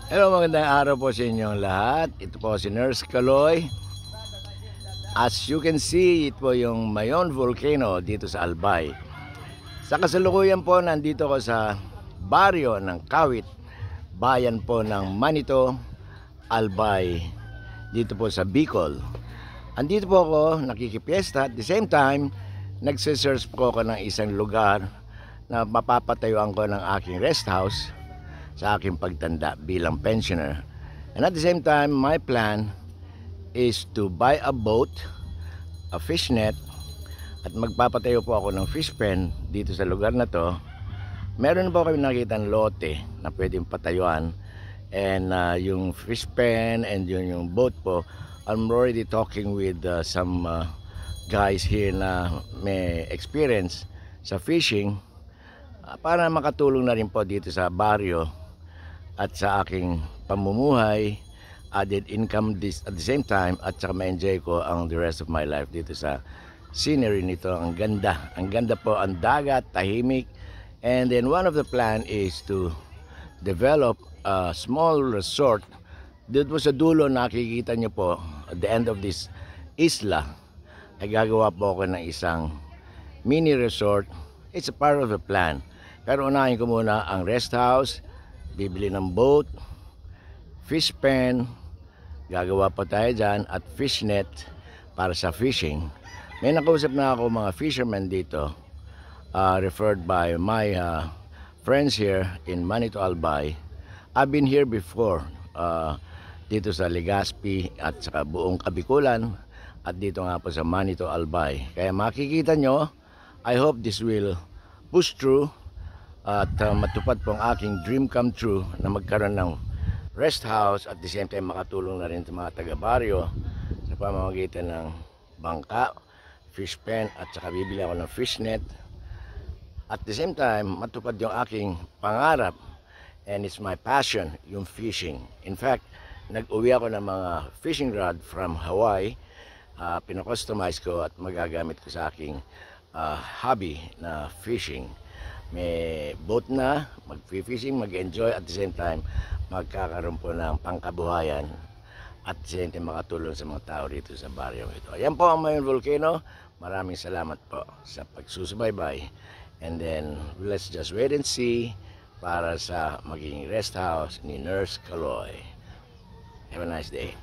Hello, magandang araw po sa inyong lahat. Ito po si Nurse Kaloy. As you can see, ito po yung Mayon Volcano dito sa Albay. Sa kasalukuyan po, nandito ko sa baryo ng Kawit, bayan po ng Manito, Albay, dito po sa Bicol. Andito po ako, nakikipiesta. At the same time, nagsisearch po ako ng isang lugar na mapapatayuan ko ng aking rest house sa aking pagtanda bilang pensioner. And at the same time, my plan is to buy a boat, a fish net, at magpapatayo po ako ng fish pen dito sa lugar na to. Meron po kami nakitang lote na pwedeng patayuan, and yung fish pen and yung boat po, I'm already talking with some guys here na may experience sa fishing, para makatulong na rin po dito sa baryo at sa aking pamumuhay, added income at the same time, at saka ma-enjoy ko ang the rest of my life dito sa scenery nito. Ang ganda po ang dagat, tahimik. And then one of the plan is to develop a small resort dito sa dulo. Nakikita nyo po at the end of this isla ay gagawa po ako ng isang mini resort. It's a part of the plan, pero unahin ko muna ang rest house, bibili ng boat, fish pen, gagawa pa tayo dyan, at fish net para sa fishing. May nakausap na ako mga fishermen dito, referred by my friends here in Manito, Albay. I've been here before, dito sa Legazpi at saka buong Kabikulan, at dito nga po sa Manito, Albay. Kaya makikita nyo, I hope this will push through at matupad po ang aking dream come true na magkaroon ng rest house, at the same time makatulong na rin sa mga taga-baryo sa pamamagitan ng bangka, fish pen, at saka bibili ako ng fish net. At the same time, matupad yung aking pangarap, and it's my passion, yung fishing. In fact, nag-uwi ako ng mga fishing rod from Hawaii, pinakustomize ko at magagamit ko sa aking hobby na fishing. May boat na, mag-fishing, mag-enjoy, at the same time magkakaroon po ng pangkabuhayan, at the same time makatulong sa mga tao rito sa baryo ito. Ayan po ang Mayon Volcano. Maraming salamat po sa pagsusubaybay, and then let's just wait and see para sa magiging rest house ni Nurse Kaloy. Have a nice day.